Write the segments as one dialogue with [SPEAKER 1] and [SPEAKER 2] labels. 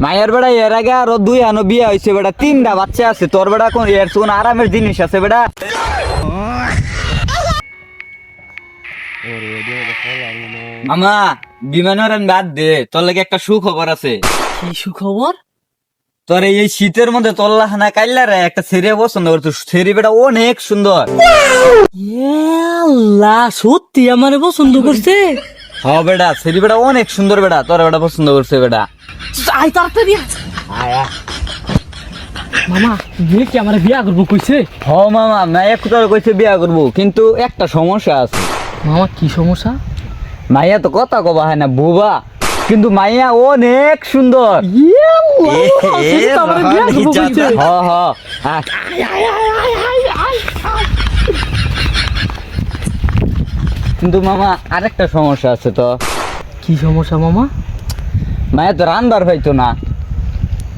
[SPEAKER 1] মায়ের বেড়া এর আগে আরো 2 আনো বিয়ে হয়েছে বেটা, 3টা বাচ্চা আছে। তোর বেড়া কোন এর কোন আরামের জিনিস আছে বেটা? মামা বিমানের বাদ দে, তোর লাগে একটা সুখবর আছে।
[SPEAKER 2] কি সুখবর?
[SPEAKER 1] তোর এই শীতের মধ্যে তোল্লা হানা কাইল্লা রে একটা ছেড়ে পছন্দ করতো, ছেড়ে বেটা অনেক সুন্দর।
[SPEAKER 2] আল্লাহ, সত্যি আমারে পছন্দ করছে?
[SPEAKER 1] হ বেটা, ছেড়ে বেটা অনেক সুন্দর বেটা, তোর বেটা পছন্দ করছে বেটা।
[SPEAKER 2] আই তাড়াতাড়ি
[SPEAKER 1] আয়া
[SPEAKER 2] মামা, বিয়ে কি আমার বিয়া করবো কইছে?
[SPEAKER 1] হ মামা, মায়া তোর কইছে বিয়া করবো, কিন্তু একটা সমস্যা আছে।
[SPEAKER 2] মামা কি সমস্যা?
[SPEAKER 1] মাইয়া তো কথা কবা হয় না বুবা, কিন্তু মাইয়া অনেক সুন্দর। হ হ আহ। কিন্তু মামা আরেকটা সমস্যা আছে তো।
[SPEAKER 2] কি সমস্যা মামা?
[SPEAKER 1] মায়া তো রান্নার হইতো না।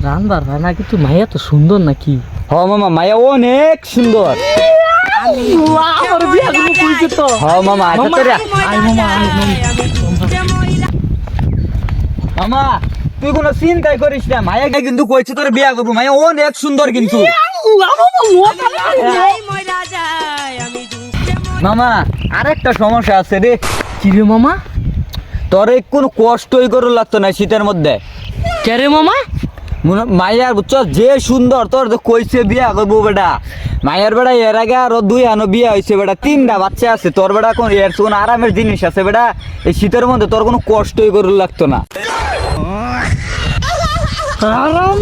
[SPEAKER 2] রান্নার ভাই না, কিন্তু মাইয়া তো সুন্দর নাকি?
[SPEAKER 1] হ মামা, মায়া অনেক সুন্দর।
[SPEAKER 2] আমার বিয়া করবো কইছে তো।
[SPEAKER 1] হ মামা আচ্ছা তোরা
[SPEAKER 2] আয় মামা, আয় মামা।
[SPEAKER 1] মামা তুই কোনো চিন্তাই করিস না, মায়াকে কিন্তু কইছে তোর বিয়া করবো, মায়া অনেক সুন্দর কিন্তু। মামা আরেকটা সমস্যা আছে রে।
[SPEAKER 2] কি রে মামা?
[SPEAKER 1] তোর কোনো কষ্টই করে লাগতো না শীতের মধ্যে।
[SPEAKER 2] কে রে মামা?
[SPEAKER 1] মায়ার বুঝছ যে সুন্দর, তোর তো কইছে বিয়া করবো বেটা। মায়ের বেড়া এর আগে আরো 2 আনো বিয়ে হয়েছে বেটা, 3টা বাচ্চা আছে। তোর বেটা কোন এর কোন আরামের জিনিস আছে বেটা? এই শীতের মধ্যে তোর কোনো কষ্টই করে লাগতো না।
[SPEAKER 2] আরাম